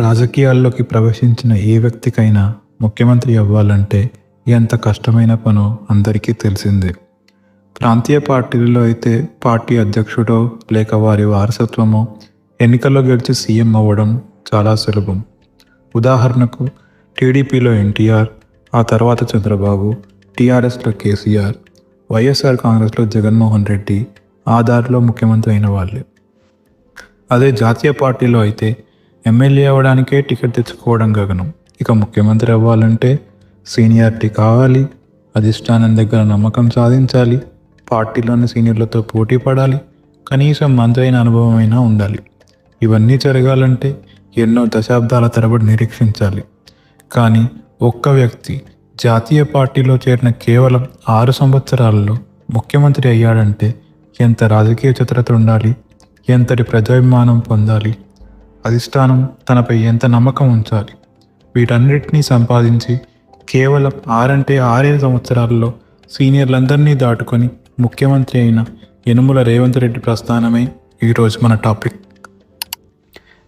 రాజకీయాల్లోకి ప్రవేశించిన ఏ వ్యక్తికైనా ముఖ్యమంత్రి అవ్వాలంటే ఎంత కష్టమైన పనో అందరికీ తెలిసిందే. ప్రాంతీయ పార్టీలలో అయితే పార్టీ అధ్యక్షుడో లేక వారి వారసత్వమో ఎన్నికల్లో గెలిచి సీఎం అవ్వడం చాలా సులభం. ఉదాహరణకు టీడీపీలో ఎన్టీఆర్, ఆ తర్వాత చంద్రబాబు, టీఆర్ఎస్లో కేసీఆర్, వైఎస్ఆర్ కాంగ్రెస్లో జగన్మోహన్ రెడ్డి ఆ దారిలో ముఖ్యమంత్రి అయిన వాళ్ళే. అదే జాతీయ పార్టీలో అయితే ఎమ్మెల్యే అవ్వడానికే టికెట్ తెచ్చుకోవడం గగనం. ఇక ముఖ్యమంత్రి అవ్వాలంటే సీనియారిటీ కావాలి, అధిష్టానం దగ్గర నమ్మకం సాధించాలి, పార్టీలోని సీనియర్లతో పోటీ పడాలి, కనీసం మంత్రి అయిన అనుభవం అయినా ఉండాలి. ఇవన్నీ జరగాలంటే ఎన్నో దశాబ్దాల తరబడి నిరీక్షించాలి. కానీ ఒక్క వ్యక్తి జాతీయ పార్టీలో చేరిన కేవలం 6 సంవత్సరాలలో ముఖ్యమంత్రి అయ్యాడంటే ఎంత రాజకీయ చతురత ఉండాలి, ఎంతటి ప్రజాభిమానం పొందాలి, అధిష్టానం తనపై ఎంత నమ్మకం ఉంచాలి. వీటన్నిటినీ సంపాదించి కేవలం 6 సంవత్సరాల్లో సీనియర్లందరినీ దాటుకొని ముఖ్యమంత్రి అయిన యనుమల రేవంత్ రెడ్డి ప్రస్థానమే ఈరోజు మన టాపిక్.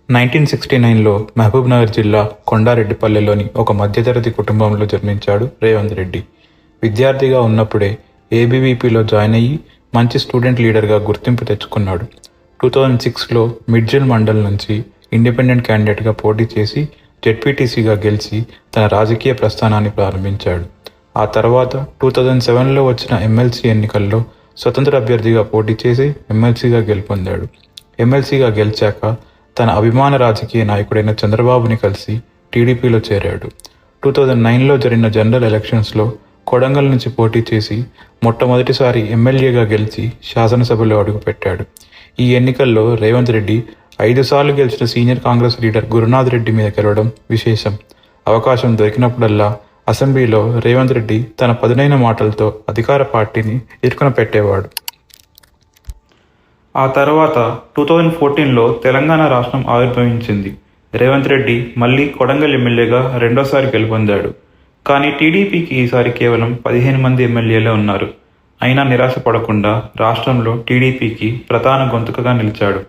1969లో మహబూబ్నగర్ జిల్లా కొండారెడ్డిపల్లెలోని ఒక మధ్యతరగతి కుటుంబంలో జన్మించాడు రేవంత్ రెడ్డి. విద్యార్థిగా ఉన్నప్పుడే ఏబీవీపీలో జాయిన్ అయ్యి మంచి స్టూడెంట్ లీడర్గా గుర్తింపు తెచ్చుకున్నాడు. 2006లో మిడ్జిల్ మండల్ నుంచి ఇండిపెండెంట్ క్యాండిడేట్గా పోటీ చేసి జెడ్పీటీసీగా గెలిచి తన రాజకీయ ప్రస్థానాన్ని ప్రారంభించాడు. ఆ తర్వాత 2007లో వచ్చిన ఎమ్మెల్సీ ఎన్నికల్లో స్వతంత్ర అభ్యర్థిగా పోటీ చేసి ఎమ్మెల్సీగా గెలుపొందాడు. ఎమ్మెల్సీగా గెలిచాక తన అభిమాన రాజకీయ నాయకుడైన చంద్రబాబుని కలిసి టీడీపీలో చేరాడు. 2009లో జరిగిన జనరల్ ఎలక్షన్స్లో కొడంగల్ నుంచి పోటీ చేసి మొట్టమొదటిసారి ఎమ్మెల్యేగా గెలిచి శాసనసభలో అడుగుపెట్టాడు. ఈ ఎన్నికల్లో రేవంత్ రెడ్డి 5 సార్లు గెలిచిన సీనియర్ కాంగ్రెస్ లీడర్ గురునాథ్ రెడ్డి మీద గెలవడం విశేషం. అవకాశం దొరికినప్పుడల్లా అసెంబ్లీలో రేవంత్ రెడ్డి తన పదునైన మాటలతో అధికార పార్టీని ఇరుకున పెట్టేవాడు. ఆ తర్వాత 2014లో తెలంగాణ రాష్ట్రం ఆవిర్భవించింది. రేవంత్ రెడ్డి మళ్ళీ కొడంగల్ ఎమ్మెల్యేగా రెండోసారి గెలుపొందాడు. కానీ టీడీపీకి ఈసారి కేవలం 15 మంది ఎమ్మెల్యేలే ఉన్నారు. అయినా నిరాశ పడకుండా రాష్ట్రంలో టీడీపీకి ప్రధాన గొంతుకగా నిలిచాడు.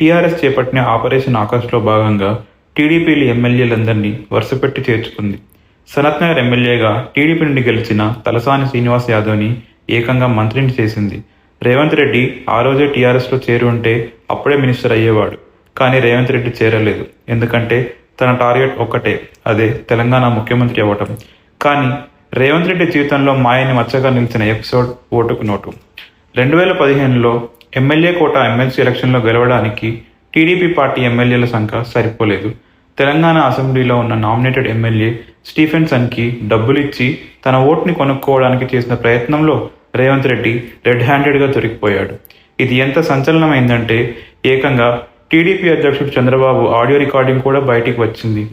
టీఆర్ఎస్ చేపట్టిన ఆపరేషన్ ఆకాష్లో భాగంగా టీడీపీలు ఎమ్మెల్యేలందరినీ వరుసపెట్టి చేర్చుకుంది. సనత్నగర్ ఎమ్మెల్యేగా టీడీపీ నుండి గెలిచిన తలసాని శ్రీనివాస్ యాదవ్ని ఏకంగా మంత్రిని చేసింది. రేవంత్ రెడ్డి ఆ రోజే టీఆర్ఎస్లో చేరి ఉంటే అప్పుడే మినిస్టర్ అయ్యేవాడు. కానీ రేవంత్ రెడ్డి చేరలేదు. ఎందుకంటే తన టార్గెట్ ఒక్కటే, అదే తెలంగాణ ముఖ్యమంత్రి అవ్వటం. కానీ రేవంత్ రెడ్డి జీవితంలో మాయని మచ్చగా నిలిచిన ఎపిసోడ్ ఓటుకు నోటు. 2015లో ఎమ్మెల్యే కోట ఎమ్మెల్సీ ఎలక్షన్లో గెలవడానికి టీడీపీ పార్టీ ఎమ్మెల్యేల సంఖ్య సరిపోలేదు. తెలంగాణ అసెంబ్లీలో ఉన్న నామినేటెడ్ ఎమ్మెల్యే స్టీఫెన్సన్కి డబ్బులిచ్చి తన ఓటుని కొనుక్కోవడానికి చేసిన ప్రయత్నంలో రేవంత్ రెడ్డి రెడ్ హ్యాండెడ్గా దొరికిపోయాడు. ఇది ఎంత సంచలనమైందంటే ఏకంగా టీడీపీ అధ్యక్షుడు చంద్రబాబు ఆడియో రికార్డింగ్ కూడా బయటికి వచ్చింది.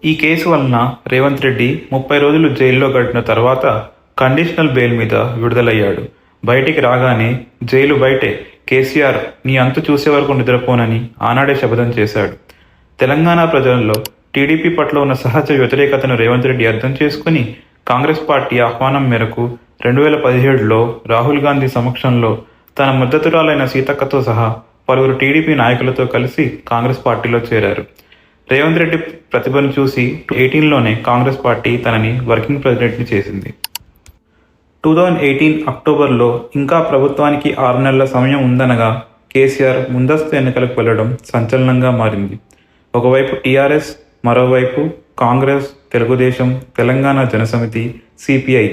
ఈ కేసు వలన రేవంత్ రెడ్డి 30 రోజులు జైల్లో గడిపిన తర్వాత కండిషనల్ బెయిల్ మీద విడుదలయ్యాడు. బయటికి రాగానే జైలు బయటే కేసీఆర్ నీ అంతు చూసే వరకు నిద్రపోనని ఆనాడే శపథం చేశాడు. తెలంగాణ ప్రజల్లో టీడీపీ పట్ల ఉన్న సహజ వ్యతిరేకతను రేవంత్ రెడ్డి అర్థం చేసుకుని కాంగ్రెస్ పార్టీ ఆహ్వానం మేరకు 2017లో రాహుల్ గాంధీ సమక్షంలో తన మద్దతురాలైన సీతక్కతో సహా పలువురు టీడీపీ నాయకులతో కలిసి కాంగ్రెస్ పార్టీలో చేరారు. రేవంత్ రెడ్డి ప్రతిభను చూసి 2018లోనే కాంగ్రెస్ పార్టీ తనని వర్కింగ్ ప్రెసిడెంట్ని చేసింది. 2018 అక్టోబర్లో ఇంకా ప్రభుత్వానికి 6 నెలల సమయం ఉందనగా కేసీఆర్ ముందస్తు ఎన్నికలకు వెళ్లడం సంచలనంగా మారింది. ఒకవైపు టీఆర్ఎస్, మరోవైపు కాంగ్రెస్, తెలుగుదేశం, తెలంగాణ జనసమితి, సిపిఐ.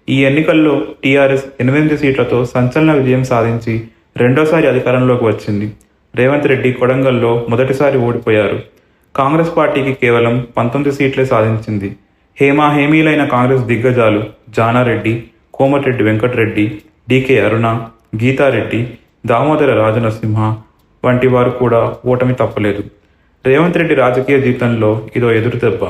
ఈ ఎన్నికల్లో టీఆర్ఎస్ 8 సీట్లతో సంచలన విజయం సాధించి రెండోసారి అధికారంలోకి వచ్చింది. రేవంత్ రెడ్డి కొడంగల్లో మొదటిసారి ఓడిపోయారు. కాంగ్రెస్ పార్టీకి కేవలం 19 సీట్లే సాధించింది. హేమీలైన కాంగ్రెస్ దిగ్గజాలు జానారెడ్డి, కోమటిరెడ్డి వెంకటరెడ్డి, డికే అరుణ, గీతారెడ్డి, దామోదర రాజనరసింహ వంటి వారు కూడా ఓటమి తప్పలేదు. రేవంత్ రెడ్డి రాజకీయ జీవితంలో ఇదో ఎదురుదెబ్బ.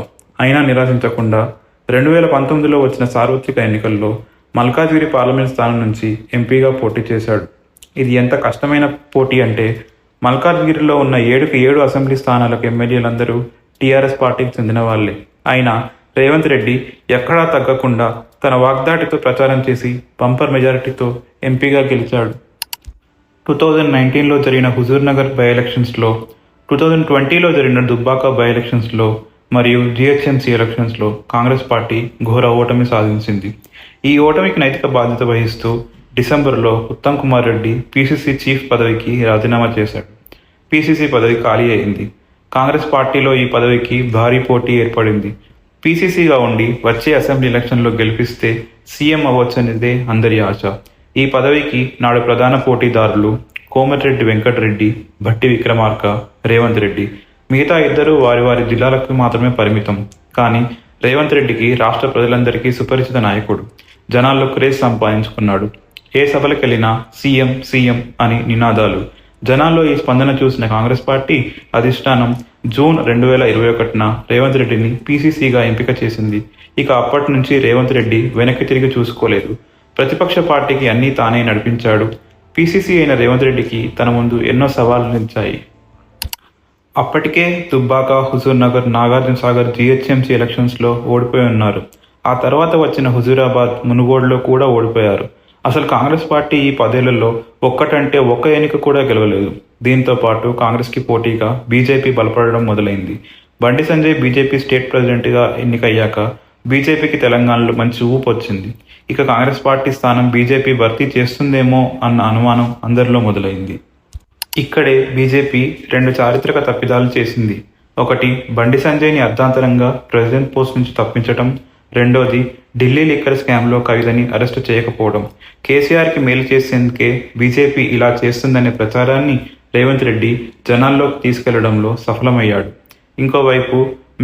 అయినా నిరాశించకుండా 2019లో వచ్చిన సార్వత్రిక ఎన్నికల్లో మల్కాజ్గిరి పార్లమెంట్ స్థానం నుంచి ఎంపీగా పోటీ చేశాడు. ఇది ఎంత కష్టమైన పోటీ అంటే మల్కాజ్గిరిలో ఉన్న 7 అసెంబ్లీ స్థానాలకు ఎమ్మెల్యేలందరూ టీఆర్ఎస్ పార్టీకి చెందిన వాళ్లే. అయినా రేవంత్ రెడ్డి ఎక్కడా తగ్గకుండా తన వాగ్దాటితో ప్రచారం చేసి బంపర్ మెజారిటీతో ఎంపీగా గెలిచాడు. 2019లో జరిగిన హుజూర్నగర్ బై ఎలక్షన్స్లో 2020లో జరిగిన దుబ్బాక బై ఎలక్షన్స్లో మరియు జిహెచ్ఎంసీ ఎలక్షన్స్లో కాంగ్రెస్ పార్టీ ఘోర ఓటమి సాధించింది. ఈ ఓటమికి నైతిక బాధ్యత వహిస్తూ డిసెంబర్లో ఉత్తమ్ కుమార్ రెడ్డి పీసీసీ చీఫ్ పదవికి రాజీనామా చేశాడు. పీసీసీ పదవి ఖాళీ అయింది. కాంగ్రెస్ పార్టీలో ఈ పదవికి భారీ పోటీ ఏర్పడింది. పీసీసీగా ఉండి వచ్చే అసెంబ్లీ ఎలక్షన్లో గెలిపిస్తే సీఎం అవ్వచ్చనేదే అందరి ఆశ. ఈ పదవికి నాడు ప్రధాన పోటీదారులు కోమటిరెడ్డి వెంకటరెడ్డి, భట్టి విక్రమార్క, రేవంత్ రెడ్డి. మిగతా ఇద్దరు వారి వారి జిల్లాలకు మాత్రమే పరిమితం. కానీ రేవంత్ రెడ్డికి రాష్ట్ర ప్రజలందరికీ సుపరిచిత నాయకుడు. జనాల్లో క్రేజ్ సంపాదించుకున్నాడు. ఏ సభలకెళ్ళినా సీఎం సీఎం అని నినాదాలు. జనాల్లో ఈ స్పందన చూసిన కాంగ్రెస్ పార్టీ అధిష్టానం జూన్ 2021న రేవంత్ రెడ్డిని పీసీసీగా ఎంపిక చేసింది. ఇక అప్పటి నుంచి రేవంత్ రెడ్డి వెనక్కి తిరిగి చూసుకోలేదు. ప్రతిపక్ష పార్టీకి అన్నీ తానే నడిపించాడు. పీసీసీ అయిన రేవంత్ రెడ్డికి తన ముందు ఎన్నో సవాళ్లు నిలిచాయి. అప్పటికే దుబ్బాక, హుజూర్నగర్, నాగార్జునసాగర్ జిహెచ్ఎంసీ ఎలక్షన్స్లో ఓడిపోయి ఉన్నారు. ఆ తర్వాత వచ్చిన హుజూరాబాద్, మునుగోడులో కూడా ఓడిపోయారు. అసలు కాంగ్రెస్ పార్టీ ఈ 10 ఏళ్లలో ఒక్కటంటే ఒక్క ఎన్నిక కూడా గెలవలేదు. దీంతో పాటు కాంగ్రెస్కి పోటీగా బీజేపీ బలపడడం మొదలైంది. బండి సంజయ్ బీజేపీ స్టేట్ ప్రెసిడెంట్గా ఎన్నికయ్యాక బీజేపీకి తెలంగాణలో మంచి ఊపు వచ్చింది. ఇక కాంగ్రెస్ పార్టీ స్థానం బీజేపీ భర్తీ చేస్తుందేమో అన్న అనుమానం అందరిలో మొదలైంది. ఇక్కడే బీజేపీ 2 చారిత్రక తప్పిదాలు చేసింది. ఒకటి, బండి సంజయ్ని అర్ధాంతరంగా ప్రెసిడెంట్ పోస్ట్ నుంచి తప్పించడం. రెండోది, ఢిల్లీ లిక్కర్ స్కామ్లో కవితని అరెస్టు చేయకపోవడం. కేసీఆర్కి మేలు చేసేందుకే బీజేపీ ఇలా చేస్తుందనే ప్రచారాన్ని రేవంత్ రెడ్డి జనాల్లోకి తీసుకెళ్లడంలో సఫలమయ్యాడు. ఇంకోవైపు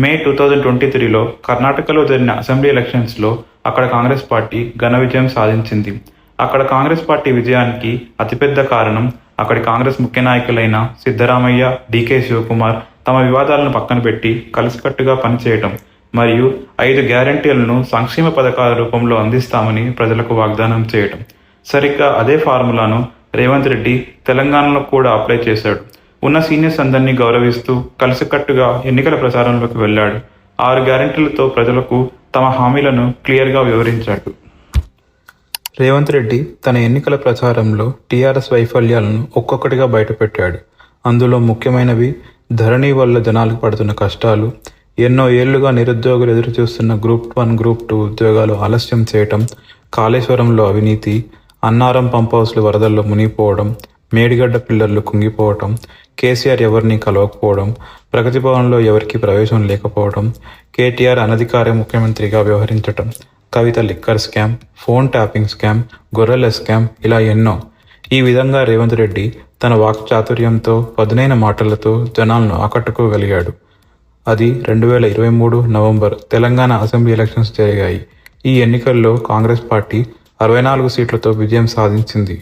మే 2023లో కర్ణాటకలో జరిగిన అసెంబ్లీ ఎలక్షన్స్లో అక్కడ కాంగ్రెస్ పార్టీ ఘన విజయం సాధించింది. అక్కడ కాంగ్రెస్ పార్టీ విజయానికి అతిపెద్ద కారణం అక్కడి కాంగ్రెస్ ముఖ్య నాయకులైన సిద్ధరామయ్య, డీకే శివకుమార్ తమ వివాదాలను పక్కన పెట్టి కలిసికట్టుగా పనిచేయటం మరియు 5 గ్యారంటీలను సంక్షేమ పథకాల రూపంలో అందిస్తామని ప్రజలకు వాగ్దానం చేయటం. సరిగ్గా అదే ఫార్ములాను రేవంత్ రెడ్డి తెలంగాణలో కూడా అప్లై చేశాడు. ఉన్న సీనియర్స్ అందరినీ గౌరవిస్తూ కలిసికట్టుగా ఎన్నికల ప్రచారంలోకి వెళ్ళాడు. 6 గ్యారంటీలతో ప్రజలకు తమ హామీలను క్లియర్గా వివరించాడు. రేవంత్ రెడ్డి తన ఎన్నికల ప్రచారంలో టీఆర్ఎస్ వైఫల్యాలను ఒక్కొక్కటిగా బయటపెట్టాడు. అందులో ముఖ్యమైనవి ధరణి వల్ల జనాలకు పడుతున్న కష్టాలు, ఎన్నో ఏళ్లుగా నిరుద్యోగులు ఎదురుచూస్తున్న గ్రూప్ 1, గ్రూప్ 2 ఉద్యోగాలు ఆలస్యం చేయటం, కాళేశ్వరంలో అవినీతి, అన్నారం పంప్ హౌస్లు వరదల్లో మునిగిపోవడం, మేడిగడ్డ పిల్లర్లు కుంగిపోవటం, కేసీఆర్ ఎవరిని కలవకపోవడం, ప్రగతి భవన్లో ఎవరికీ ప్రవేశం లేకపోవడం, కేటీఆర్ అనధికార ముఖ్యమంత్రిగా వ్యవహరించటం, Kavitha liquor scam, phone tapping scam, గొర్రెల స్కామ్, ఇలా ఎన్నో. ఈ విధంగా రేవంత్ రెడ్డి తన వాక్చాతుర్యంతో, పదునైన మాటలతో జనాలను ఆకట్టుకోగలిగాడు. అది 2023 నవంబర్ తెలంగాణ అసెంబ్లీ ఎలక్షన్స్ జరిగాయి. ఈ ఎన్నికల్లో కాంగ్రెస్ పార్టీ 64 సీట్లతో విజయం సాధించింది.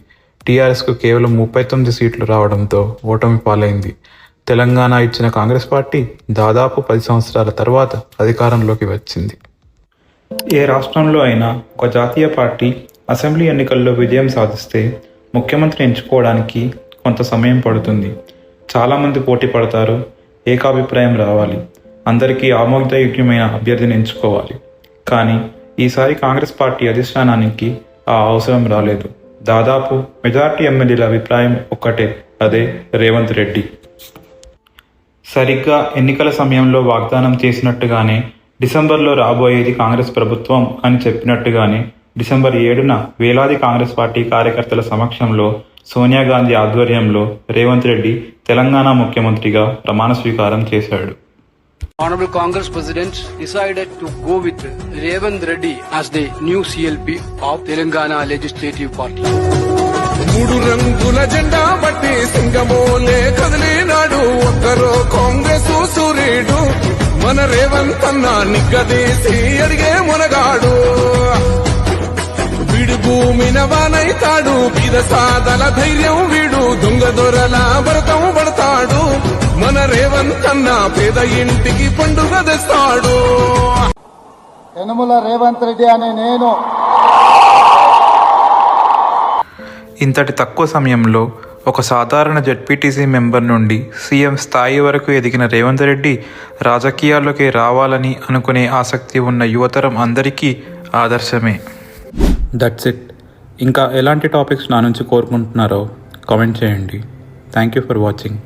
టీఆర్ఎస్కు కేవలం 39 సీట్లు రావడంతో ఓటమి పాలైంది. తెలంగాణ ఇచ్చిన కాంగ్రెస్ పార్టీ దాదాపు 10 సంవత్సరాల తర్వాత అధికారంలోకి వచ్చింది. ఏ రాష్ట్రంలో అయినా ఒక జాతీయ పార్టీ అసెంబ్లీ ఎన్నికల్లో విజయం సాధిస్తే ముఖ్యమంత్రిని ఎంచుకోవడానికి కొంత సమయం పడుతుంది. చాలామంది పోటీ పడతారు. ఏకాభిప్రాయం రావాలి. అందరికీ ఆమోదయోగ్యమైన అభ్యర్థిని ఎంచుకోవాలి. కానీ ఈసారి కాంగ్రెస్ పార్టీ అధిష్టానానికి ఆ అవసరం రాలేదు. దాదాపు మెజార్టీ ఎమ్మెల్యేల అభిప్రాయం ఒక్కటే, అదే రేవంత్ రెడ్డి. సరిగ్గా ఎన్నికల సమయంలో వాగ్దానం చేసినట్టుగానే డిసెంబర్లో రాబోయేది కాంగ్రెస్ ప్రభుత్వం అని చెప్పినట్టుగానే డిసెంబర్ 7న వేలాది కాంగ్రెస్ పార్టీ కార్యకర్తల సమక్షంలో సోనియా గాంధీ ఆధ్వర్యంలో రేవంత్ రెడ్డి తెలంగాణ ముఖ్యమంత్రిగా ప్రమాణ స్వీకారం చేశాడు. Honorable Congress President decided to go with Revanth Reddy as the new CLP of Telangana Legislative Party. మూడు రంగుల జెండా బట్టి సింగమోలే కదిలినాడు ఒక్కరో కాంగ్రెస్ సూర్యుడు మన రేవంత్ అన్న నిగ్గదీసి అడిగే మునగాడు. వీడు భూమిన వానైతాడు, బీద సాదల ధైర్యం వీడు, దొంగ దొరల భరతం పడతాడు. మన రేవంత్ అన్న పేద ఇంటికి పండుగ తెస్తాడు. యనమల రేవంత్ రెడ్డి అనే నేను ఇంతటి తక్కువ సమయంలో ఒక సాధారణ జెడ్పీటీసీ మెంబర్ నుండి సీఎం స్థాయి వరకు ఎదిగిన రేవంత్ రెడ్డి రాజకీయాల్లోకి రావాలని అనుకునే ఆసక్తి ఉన్న యువతరం అందరికీ ఆదర్శమే. That's it. ఇంకా ఎలాంటి టాపిక్స్ నా నుంచి కోరుకుంటున్నారో కామెంట్ చేయండి. Thank you for watching.